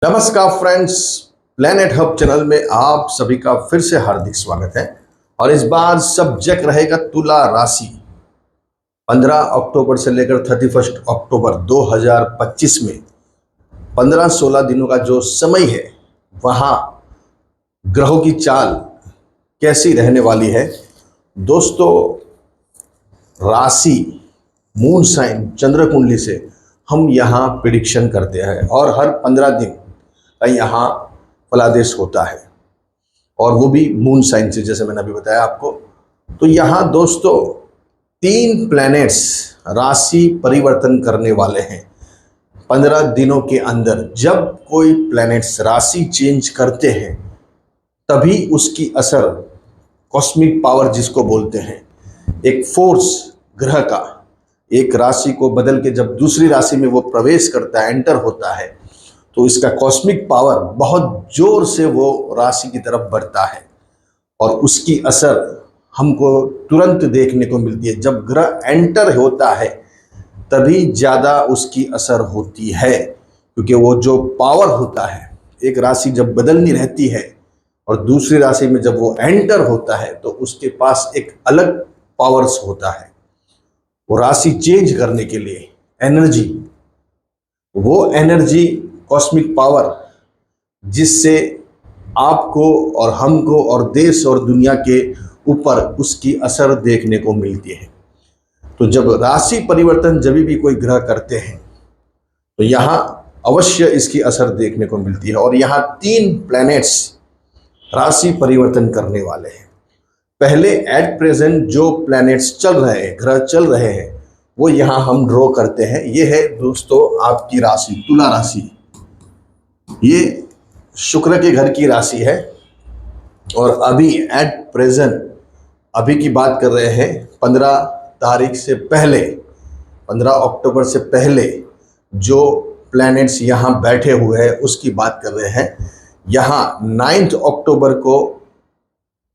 नमस्कार friends, planet hub channel में आप सभी का फिर से हार्दिक स्वागत है। और इस बार सब्जेक्ट रहेगा तुला राशि। 15 अक्टूबर से लेकर 31 अक्टूबर 2025 में 15-16 दिनों का जो समय है, वहाँ ग्रहों की चाल कैसी रहने वाली है। दोस्तों, राशि, मून साइन, चंद्र कुंडली से हम यहाँ प्रिडिक्शन करते हैं और हर 15 दिन का यहाँ फलादेश होता है, और वो भी मून साइन से, जैसे मैंने अभी बताया आपको। तो यहाँ दोस्तों 3 प्लैनेट्स राशि परिवर्तन करने वाले हैं 15 दिनों के अंदर। जब कोई प्लैनेट्स राशि चेंज करते हैं तभी उसकी असर, कॉस्मिक पावर जिसको बोलते हैं, एक फोर्स ग्रह का एक राशि को बदल के जब दूसरी राशि में वो प्रवेश करता है, एंटर होता है, तो इसका कॉस्मिक पावर बहुत जोर से वो राशि की तरफ बढ़ता है और उसकी असर हमको तुरंत देखने को मिलती है। जब ग्रह एंटर होता है तभी ज़्यादा उसकी असर होती है, क्योंकि वो जो पावर होता है, एक राशि जब बदलनी रहती है और दूसरी राशि में जब वो एंटर होता है तो उसके पास एक अलग पावर्स होता है। वो राशि चेंज करने के लिए एनर्जी, वो एनर्जी, कॉस्मिक पावर, जिससे आपको और हमको और देश और दुनिया के ऊपर उसकी असर देखने को मिलती है। तो जब राशि परिवर्तन जब भी कोई ग्रह करते हैं तो यहाँ अवश्य इसकी असर देखने को मिलती है। और यहाँ 3 प्लैनेट्स राशि परिवर्तन करने वाले हैं। पहले एट प्रेजेंट जो प्लैनेट्स चल रहे हैं, ग्रह चल रहे हैं, वो यहाँ हम ड्रॉ करते हैं। ये है दोस्तों आपकी राशि, तुला राशि। ये शुक्र के घर की राशि है और अभी एट प्रेजेंट, अभी की बात कर रहे हैं 15 तारीख से पहले, 15 अक्टूबर से पहले जो प्लैनेट्स यहाँ बैठे हुए हैं उसकी बात कर रहे हैं। यहाँ 9 अक्टूबर को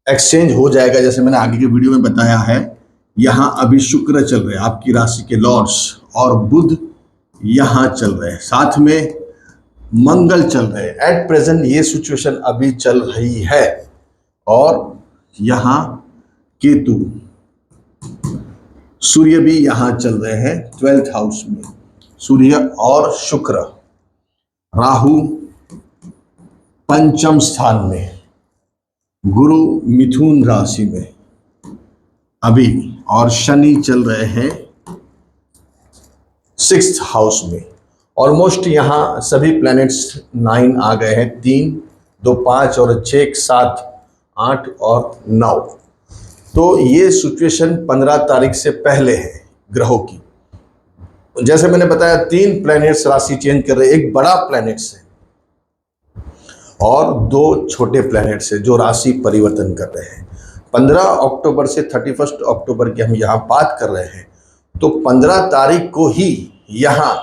एक्सचेंज हो जाएगा, जैसे मैंने आगे की वीडियो में बताया है। यहाँ अभी शुक्र चल रहे हैं, आपकी राशि के लॉर्ड्स, और बुध यहाँ चल रहे हैं, साथ में मंगल चल रहे हैं। एट प्रेजेंट ये सिचुएशन अभी चल रही है। और यहाँ केतु, सूर्य भी यहाँ चल रहे हैं 12th हाउस में, सूर्य और शुक्र, राहु पंचम स्थान में, गुरु मिथुन राशि में अभी, और शनि चल रहे हैं 6th हाउस में। ऑलमोस्ट यहाँ सभी प्लैनेट्स 9 आ गए हैं, 3, 2, 5 और 6, 7, 8 और 9। तो ये सिचुएशन 15 तारीख से पहले है ग्रहों की। जैसे मैंने बताया 3 प्लैनेट्स राशि चेंज कर रहे हैं। एक बड़ा प्लैनेट्स है और 2 छोटे प्लैनेट्स है जो राशि परिवर्तन कर रहे हैं। 15 अक्टूबर से 31 अक्टूबर की हम यहाँ बात कर रहे हैं। तो 15 तारीख को ही यहाँ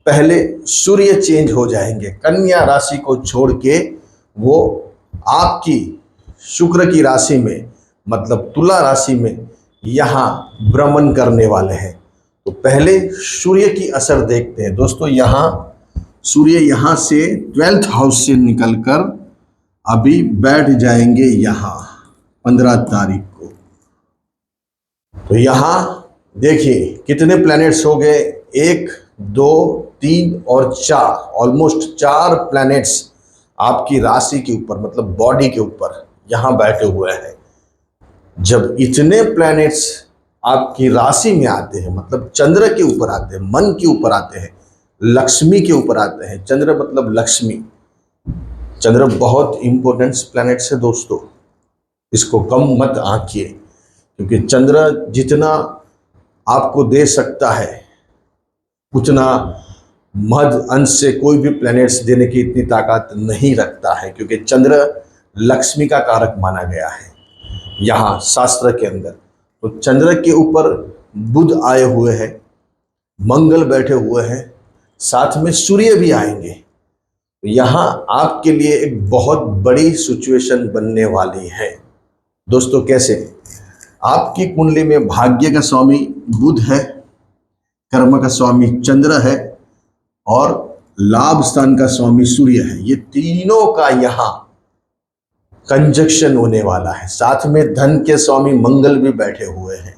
पहले सूर्य चेंज हो जाएंगे, कन्या राशि को छोड़ के वो आपकी शुक्र की राशि में, मतलब तुला राशि में यहाँ भ्रमण करने वाले हैं। तो पहले सूर्य की असर देखते हैं दोस्तों। यहाँ सूर्य यहाँ से 12th हाउस से निकलकर अभी बैठ जाएंगे यहाँ 15 तारीख को। तो यहाँ देखिए कितने प्लैनेट्स हो गए, 1, 2, 3 और 4, ऑलमोस्ट 4 प्लैनेट्स आपकी राशि के ऊपर, मतलब बॉडी के ऊपर यहाँ बैठे हुए हैं। जब इतने प्लैनेट्स आपकी राशि में आते हैं, मतलब चंद्र के ऊपर आते हैं, मन के ऊपर आते हैं, लक्ष्मी के ऊपर आते हैं। चंद्र मतलब लक्ष्मी। चंद्र बहुत इंपॉर्टेंट प्लैनेट्स है दोस्तों, इसको कम मत आंकिए, क्योंकि चंद्र जितना आपको दे सकता है उतना मध अंश से कोई भी प्लैनेट्स देने की इतनी ताकत नहीं रखता है, क्योंकि चंद्र लक्ष्मी का कारक माना गया है यहाँ शास्त्र के अंदर। तो चंद्र के ऊपर बुध आए हुए हैं, मंगल बैठे हुए हैं, साथ में सूर्य भी आएंगे। तो यहाँ आपके लिए एक बहुत बड़ी सिचुएशन बनने वाली है दोस्तों। कैसे? आपकी कुंडली में भाग्य का स्वामी बुध है, कर्म का स्वामी चंद्र है और लाभ स्थान का स्वामी सूर्य है, ये तीनों का यहाँ कंजक्शन होने वाला है। साथ में धन के स्वामी मंगल भी बैठे हुए हैं।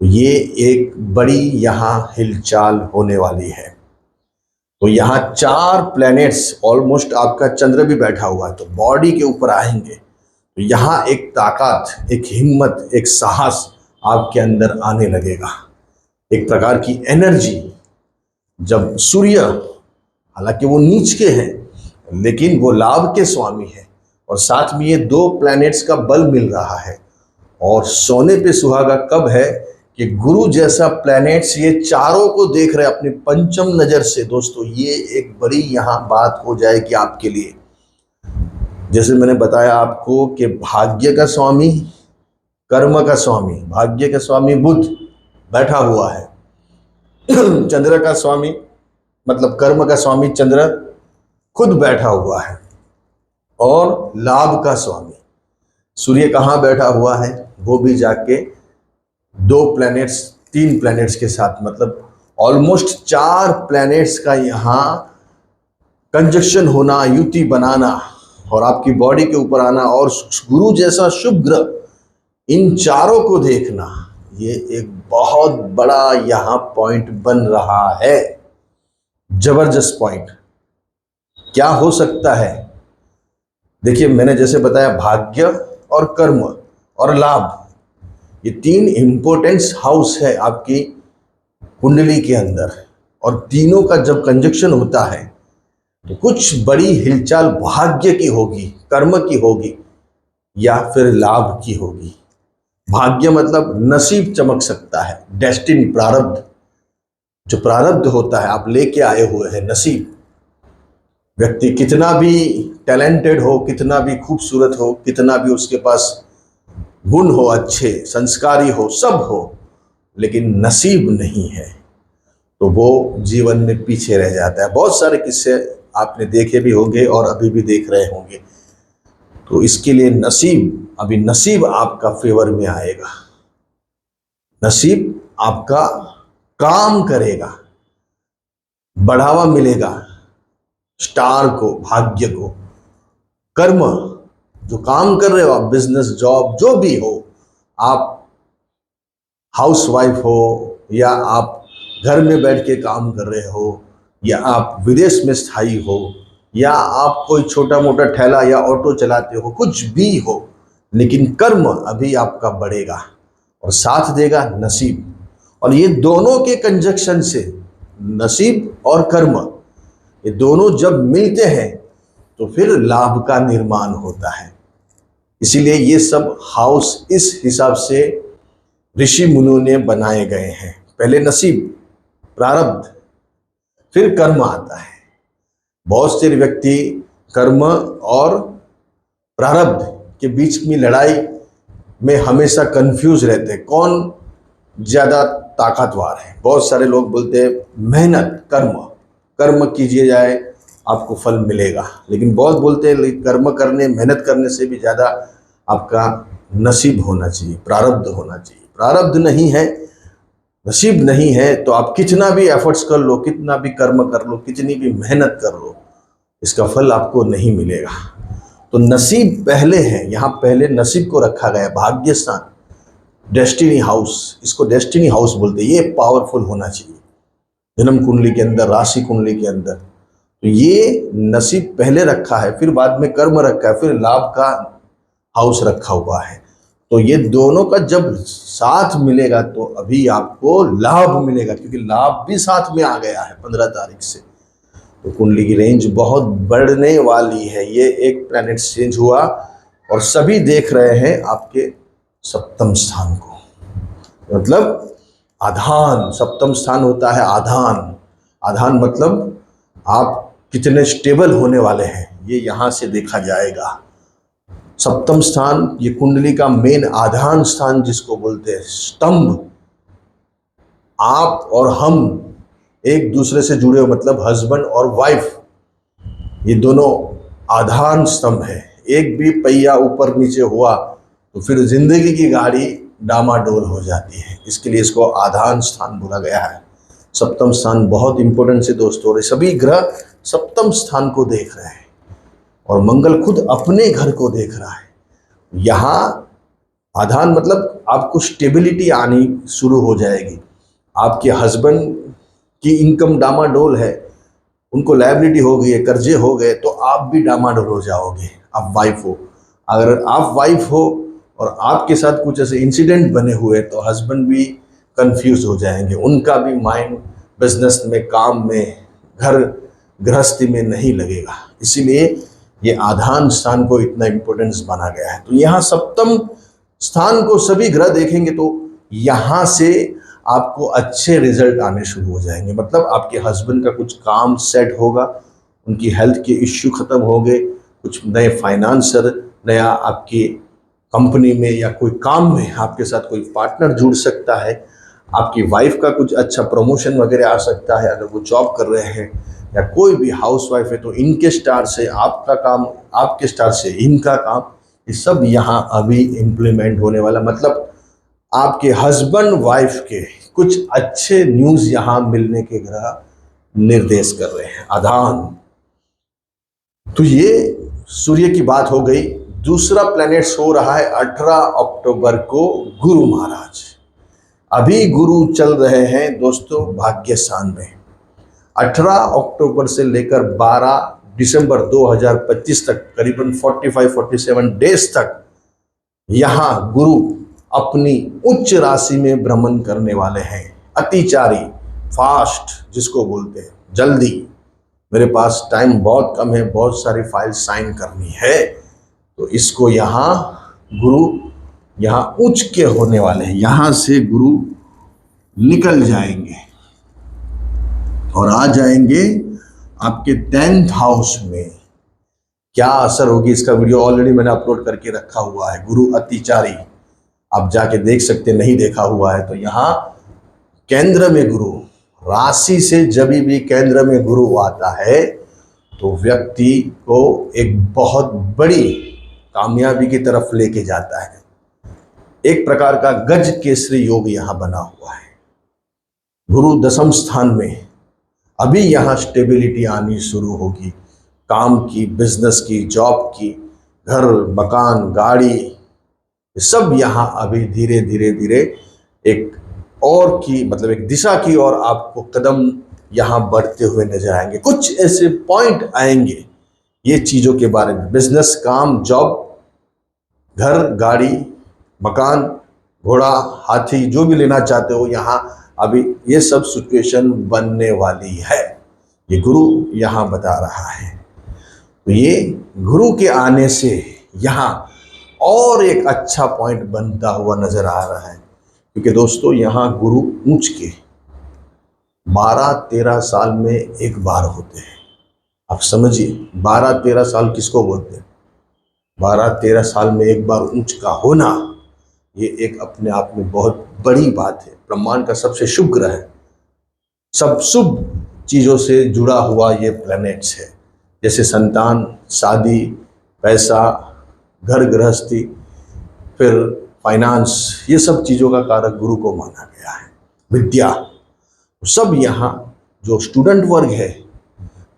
ये एक बड़ी यहाँ हिलचाल होने वाली है। तो यहाँ 4 प्लैनेट्स, ऑलमोस्ट आपका चंद्र भी बैठा हुआ है, तो बॉडी के ऊपर आएंगे। तो यहाँ एक ताकत, एक हिम्मत, एक साहस आपके अंदर आने लगेगा, एक प्रकार की एनर्जी। जब सूर्य, हालांकि वो नीच के हैं लेकिन वो लाभ के स्वामी है, और साथ में ये 2 प्लैनेट्स का बल मिल रहा है। और सोने पे सुहागा कब है कि गुरु जैसा प्लैनेट्स ये चारों को देख रहे अपनी पंचम नजर से। दोस्तों, ये एक बड़ी यहाँ बात हो जाएगी आपके लिए। जैसे मैंने बताया आपको कि भाग्य का स्वामी, कर्म का स्वामी, भाग्य का स्वामी बुध बैठा हुआ है, चंद्र का स्वामी मतलब कर्म का स्वामी चंद्र खुद बैठा हुआ है, और लाभ का स्वामी सूर्य कहाँ बैठा हुआ है, वो भी जाके 2 प्लैनेट्स, 3 प्लैनेट्स के साथ, मतलब ऑलमोस्ट 4 प्लैनेट्स का यहाँ कंजक्शन होना, युति बनाना और आपकी बॉडी के ऊपर आना, और गुरु जैसा शुभ ग्रह, इन चारों को देखना, ये एक बहुत बड़ा यहाँ पॉइंट बन रहा है। जबरदस्त पॉइंट। क्या हो सकता है? देखिए, मैंने जैसे बताया भाग्य और कर्म और लाभ, ये 3 इंपॉर्टेंस हाउस है आपकी कुंडली के अंदर, और तीनों का जब कंजक्शन होता है तो कुछ बड़ी हिलचाल भाग्य की होगी, कर्म की होगी, या फिर लाभ की होगी। भाग्य मतलब नसीब चमक सकता है, डेस्टिनी, प्रारब्ध। जो प्रारब्ध होता है, आप लेके आए हुए हैं नसीब। व्यक्ति कितना भी टैलेंटेड हो, कितना भी खूबसूरत हो, कितना भी उसके पास गुण हो, अच्छे संस्कारी हो, सब हो, लेकिन नसीब नहीं है तो वो जीवन में पीछे रह जाता है। बहुत सारे किस्से आपने देखे भी होंगे और अभी भी देख रहे होंगे। तो इसके लिए नसीब, अभी नसीब आपका फेवर में आएगा, नसीब आपका काम करेगा, बढ़ावा मिलेगा स्टार को, भाग्य को। कर्म, जो काम कर रहे हो आप, बिजनेस, जॉब, जो भी हो, आप हाउसवाइफ हो या आप घर में बैठ के काम कर रहे हो, या आप विदेश में स्थायी हो, या आप कोई छोटा मोटा ठेला या ऑटो चलाते हो, कुछ भी हो, लेकिन कर्म अभी आपका बढ़ेगा और साथ देगा नसीब। और ये दोनों के कंजक्शन से, नसीब और कर्म, ये दोनों जब मिलते हैं तो फिर लाभ का निर्माण होता है। इसीलिए ये सब हाउस इस हिसाब से ऋषि मुनियों ने बनाए गए हैं। पहले नसीब, प्रारब्ध, फिर कर्म आता है। बहुत से व्यक्ति कर्म और प्रारब्ध के बीच में लड़ाई में हमेशा कंफ्यूज रहते हैं, कौन ज्यादा ताकतवर है। बहुत सारे लोग बोलते हैं मेहनत, कर्म कीजिए जाए आपको फल मिलेगा, लेकिन बहुत बोलते हैं कर्म करने, मेहनत करने से भी ज़्यादा आपका नसीब होना चाहिए, प्रारब्ध होना चाहिए। प्रारब्ध नहीं है, नसीब नहीं है, तो आप कितना भी एफर्ट्स कर लो, कितना भी कर्म कर लो, कितनी भी मेहनत कर लो, इसका फल आपको नहीं मिलेगा। तो नसीब पहले है, यहाँ पहले नसीब को रखा गया, भाग्य स्थान, डेस्टिनी हाउस, इसको डेस्टिनी हाउस बोलते हैं। ये पावरफुल होना चाहिए जन्म कुंडली के अंदर, राशि कुंडली के अंदर। तो ये नसीब पहले रखा है, फिर बाद में कर्म रखा है, फिर लाभ का हाउस रखा हुआ है। तो ये दोनों का जब साथ मिलेगा तो अभी आपको लाभ मिलेगा, क्योंकि लाभ भी साथ में आ गया है 15 तारीख से। तो कुंडली की रेंज बहुत बढ़ने वाली है। ये एक प्लैनेट चेंज हुआ और सभी देख रहे हैं आपके सप्तम स्थान को, मतलब आधान। सप्तम स्थान होता है आधान। आधान मतलब आप कितने स्टेबल होने वाले हैं, ये यहाँ से देखा जाएगा। सप्तम स्थान ये कुंडली का मेन आधान स्थान जिसको बोलते हैं, स्तंभ। आप और हम एक दूसरे से जुड़े हो, मतलब हस्बैंड और वाइफ, ये दोनों आधान स्तंभ है। एक भी पहिया ऊपर नीचे हुआ तो फिर जिंदगी की गाड़ी डामाडोल हो जाती है। इसके लिए इसको आधान स्थान बोला गया है। सप्तम स्थान बहुत इंपॉर्टेंट है दोस्तों, और सभी ग्रह सप्तम स्थान को देख रहे हैं और मंगल खुद अपने घर को देख रहा है। यहाँ आधान मतलब आपको स्टेबिलिटी आनी शुरू हो जाएगी। आपके हस्बैंड की इनकम डामाडोल है, उनको लायबिलिटी हो गई है, कर्जे हो गए, तो आप भी डामाडोल हो जाओगे। आप वाइफ हो, अगर आप वाइफ हो और आपके साथ कुछ ऐसे इंसिडेंट बने हुए तो हस्बैंड भी कंफ्यूज हो जाएंगे, उनका भी माइंड बिजनेस में, काम में, घर गृहस्थी में नहीं लगेगा। इसीलिए ये आधान स्थान को इतना इम्पोर्टेंस बना गया है। तो यहाँ सप्तम स्थान को सभी ग्रह देखेंगे तो यहाँ से आपको अच्छे रिजल्ट आने शुरू हो जाएंगे। मतलब आपके हस्बैंड का कुछ काम सेट होगा, उनकी हेल्थ के इश्यू खत्म हो गए, कुछ नए फाइनेंसर, नया आपकी कंपनी में या कोई काम में आपके साथ कोई पार्टनर जुड़ सकता है। आपकी वाइफ का कुछ अच्छा प्रमोशन वगैरह आ सकता है अगर वो जॉब कर रहे हैं, या कोई भी हाउस वाइफ है तो इनके स्टार से आपका काम, आपके स्टार से इनका काम, ये सब यहाँ अभी इम्प्लीमेंट होने वाला। मतलब आपके हस्बैंड वाइफ के कुछ अच्छे न्यूज़ यहाँ मिलने के ग्रह निर्देश कर रहे हैं। आधान, तो ये सूर्य की बात हो गई। दूसरा प्लैनेट सो रहा है 18 अक्टूबर को गुरु महाराज। अभी गुरु चल रहे हैं दोस्तों भाग्य स्थान में। 18 अक्टूबर से लेकर 12 दिसंबर 2025 तक, करीबन 45-47 डेज तक यहाँ गुरु अपनी उच्च राशि में भ्रमण करने वाले हैं। अतिचारी, फास्ट जिसको बोलते हैं, जल्दी, मेरे पास टाइम बहुत कम है, बहुत सारी फाइल साइन करनी है, तो इसको यहाँ गुरु यहाँ उच्च के होने वाले हैं। यहाँ से गुरु निकल जाएंगे और आ जाएंगे आपके 10th हाउस में। क्या असर होगी इसका वीडियो ऑलरेडी मैंने अपलोड करके रखा हुआ है। गुरु अतिचारी आप जाके देख सकते, नहीं देखा हुआ है तो। यहाँ केंद्र में गुरु, राशि से जब भी केंद्र में गुरु आता है तो व्यक्ति को एक बहुत बड़ी कामयाबी की तरफ लेके जाता है। एक प्रकार का गज केसरी योग यहाँ बना हुआ है। गुरु दशम स्थान में, अभी यहाँ स्टेबिलिटी आनी शुरू होगी, काम की, बिजनेस की, जॉब की, घर, मकान, गाड़ी, सब यहाँ अभी धीरे धीरे धीरे एक और की, मतलब एक दिशा की और आपको कदम यहाँ बढ़ते हुए नजर आएंगे। कुछ ऐसे पॉइंट आएंगे ये चीज़ों के बारे में, बिजनेस, काम, जॉब, घर, गाड़ी, मकान, घोड़ा, हाथी, जो भी लेना चाहते हो, यहाँ अभी ये सब सिचुएशन बनने वाली है। ये गुरु यहाँ बता रहा है। तो ये गुरु के आने से यहाँ और एक अच्छा पॉइंट बनता हुआ नजर आ रहा है, क्योंकि दोस्तों यहाँ गुरु ऊंच के 12-13 साल में एक बार होते हैं। आप समझिए 12-13 साल किसको बोलते हैं? 12-13 साल में एक बार ऊंच का होना, ये एक अपने आप में बहुत बड़ी बात है। ब्रह्मांड का सबसे शुभ ग्रह है, सब शुभ चीज़ों से जुड़ा हुआ ये प्लैनेट्स है, जैसे संतान, शादी, पैसा, घर गृहस्थी, फिर फाइनेंस, ये सब चीज़ों का कारक गुरु को माना गया है। विद्या, सब यहाँ जो स्टूडेंट वर्ग है,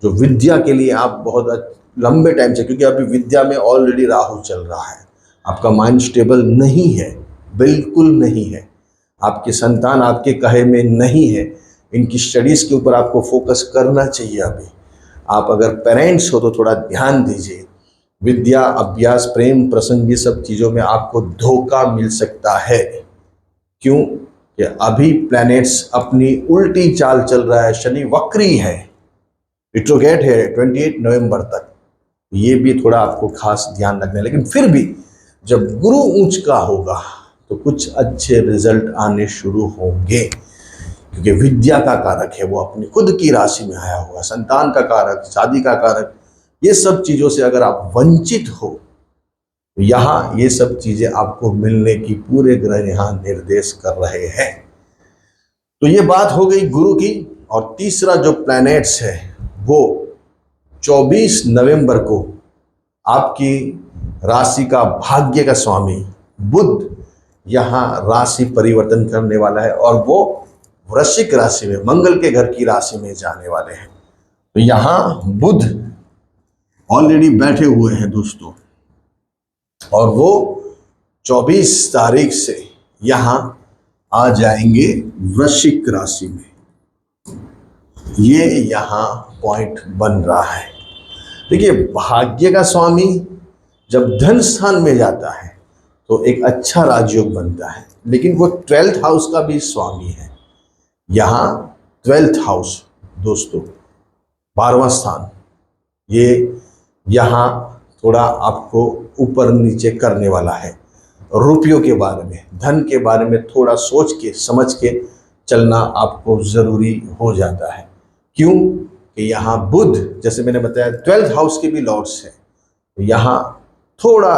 जो विद्या के लिए आप बहुत लंबे टाइम से, क्योंकि अभी विद्या में ऑलरेडी राहु चल रहा है, आपका माइंड स्टेबल नहीं है, बिल्कुल नहीं है, आपके संतान आपके कहे में नहीं है, इनकी स्टडीज़ के ऊपर आपको फोकस करना चाहिए। अभी आप अगर पेरेंट्स हो तो थोड़ा ध्यान दीजिए। विद्या, अभ्यास, प्रेम, प्रसंग, ये सब चीज़ों में आपको धोखा मिल सकता है। क्यों? कि अभी प्लैनेट्स अपनी उल्टी चाल चल रहा है, शनि वक्री है, रिट्रोग्रेड है 28 नवंबर तक। ये भी थोड़ा आपको खास ध्यान रखना है। लेकिन फिर भी जब गुरु ऊंच का होगा तो कुछ अच्छे रिजल्ट आने शुरू होंगे, क्योंकि विद्या का कारक है, वो अपनी खुद की राशि में आया हुआ, संतान का कारक, शादी का कारक, ये सब चीज़ों से अगर आप वंचित हो तो यहाँ ये सब चीज़ें आपको मिलने की पूरे ग्रह यहाँ निर्देश कर रहे हैं। तो ये बात हो गई गुरु की। और तीसरा जो प्लैनेट्स है वो 24 नवंबर को आपकी राशि का भाग्य का स्वामी बुध यहाँ राशि परिवर्तन करने वाला है, और वो वृश्चिक राशि में, मंगल के घर की राशि में जाने वाले हैं। तो यहाँ बुध ऑलरेडी बैठे हुए हैं दोस्तों, और वो 24 तारीख से यहाँ आ जाएंगे वृश्चिक राशि में। ये यहाँ पॉइंट बन रहा है। देखिए, भाग्य का स्वामी जब धन स्थान में जाता है तो एक अच्छा राजयोग बनता है, लेकिन वो 12th हाउस का भी स्वामी है। यहाँ 12th हाउस दोस्तों, 12वां स्थान, ये यहाँ थोड़ा आपको ऊपर नीचे करने वाला है। रुपयों के बारे में, धन के बारे में थोड़ा सोच के समझ के चलना आपको ज़रूरी हो जाता है। क्यों कि यहाँ बुध, जैसे मैंने बताया, 12th हाउस के भी लॉर्ड्स हैं। तो यहाँ थोड़ा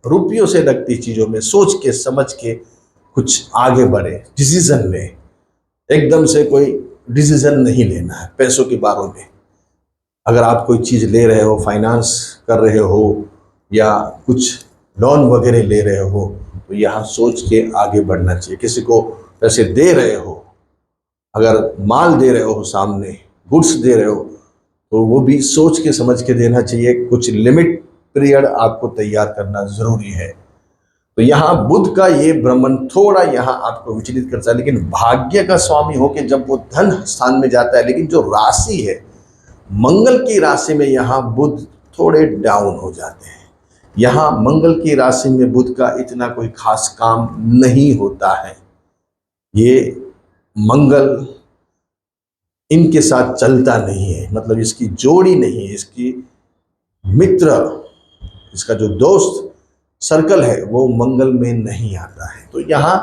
रुपयों से लगती चीज़ों में सोच के समझ के कुछ आगे बढ़े, डिसीजन ले। एकदम से कोई डिसीजन नहीं लेना है पैसों के बारे में। अगर आप कोई चीज़ ले रहे हो, फाइनेंस कर रहे हो या कुछ लोन वगैरह ले रहे हो, तो यहाँ सोच के आगे बढ़ना चाहिए। किसी को पैसे दे रहे हो, अगर माल दे रहे हो, सामने गुड्स दे रहे हो, तो वो भी सोच के समझ के देना चाहिए। कुछ लिमिट पीरियड आपको तैयार करना ज़रूरी है। तो यहाँ बुध का ये भ्रमण थोड़ा यहाँ आपको विचलित करता है, लेकिन भाग्य का स्वामी होके जब वो धन स्थान में जाता है, लेकिन जो राशि है मंगल की राशि में, यहाँ बुध थोड़े डाउन हो जाते हैं। यहाँ मंगल की राशि में बुध का इतना कोई खास काम नहीं होता है। ये मंगल इनके साथ चलता नहीं है, मतलब इसकी जोड़ी नहीं है, इसकी मित्र, इसका जो दोस्त सर्कल है वो मंगल में नहीं आता है। तो यहाँ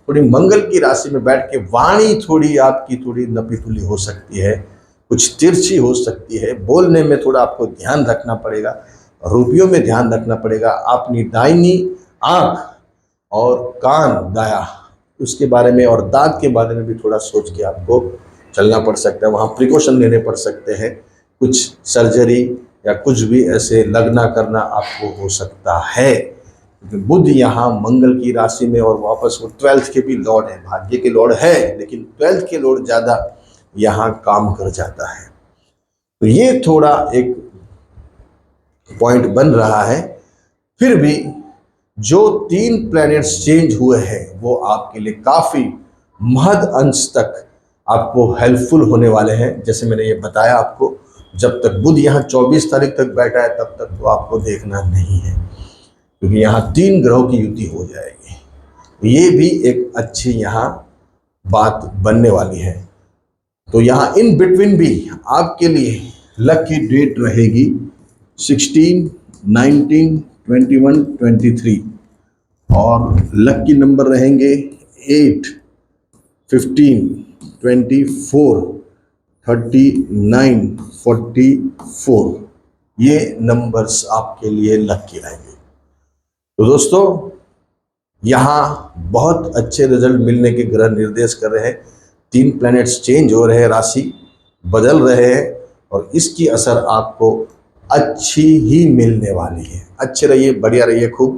थोड़ी मंगल की राशि में बैठ के वाणी थोड़ी आपकी थोड़ी नपीतुली हो सकती है, कुछ तिरछी हो सकती है। बोलने में थोड़ा आपको ध्यान रखना पड़ेगा, रुपयों में ध्यान रखना पड़ेगा। अपनी दाहिनी आँख और कान दाया, उसके बारे में, और दांत के बारे में भी थोड़ा सोच के आपको चलना पड़ सकता है। वहाँ प्रिकॉशन लेने पड़ सकते हैं, कुछ सर्जरी या कुछ भी ऐसे लगना करना आपको हो सकता है। क्योंकि बुध यहाँ मंगल की राशि में, और वापस वो 12th के भी लॉर्ड है, भाग्य के लॉर्ड है, लेकिन 12th के लॉर्ड ज़्यादा यहाँ काम कर जाता है। तो ये थोड़ा एक पॉइंट बन रहा है। फिर भी जो 3 प्लैनेट्स चेंज हुए हैं वो आपके लिए काफ़ी महद अंश तक आपको हेल्पफुल होने वाले हैं। जैसे मैंने ये बताया आपको, जब तक बुध यहाँ 24 तारीख तक बैठा है तब तक तो आपको देखना नहीं है, क्योंकि यहाँ 3 ग्रहों की युति हो जाएगी। ये भी एक अच्छी यहाँ बात बनने वाली है। तो यहाँ इन बिटवीन भी आपके लिए लकी डेट रहेगी 16, 19, 21, 23, और लकी नंबर रहेंगे 8, 15, 24, 39, 44। ये नंबर्स आपके लिए लकी रहेंगे। तो दोस्तों, यहाँ बहुत अच्छे रिजल्ट मिलने के ग्रह निर्देश कर रहे हैं। 3 प्लैनेट्स चेंज हो रहे हैं, राशि बदल रहे हैं, और इसकी असर आपको अच्छी ही मिलने वाली है। अच्छे रहिए, बढ़िया रहिए, खूब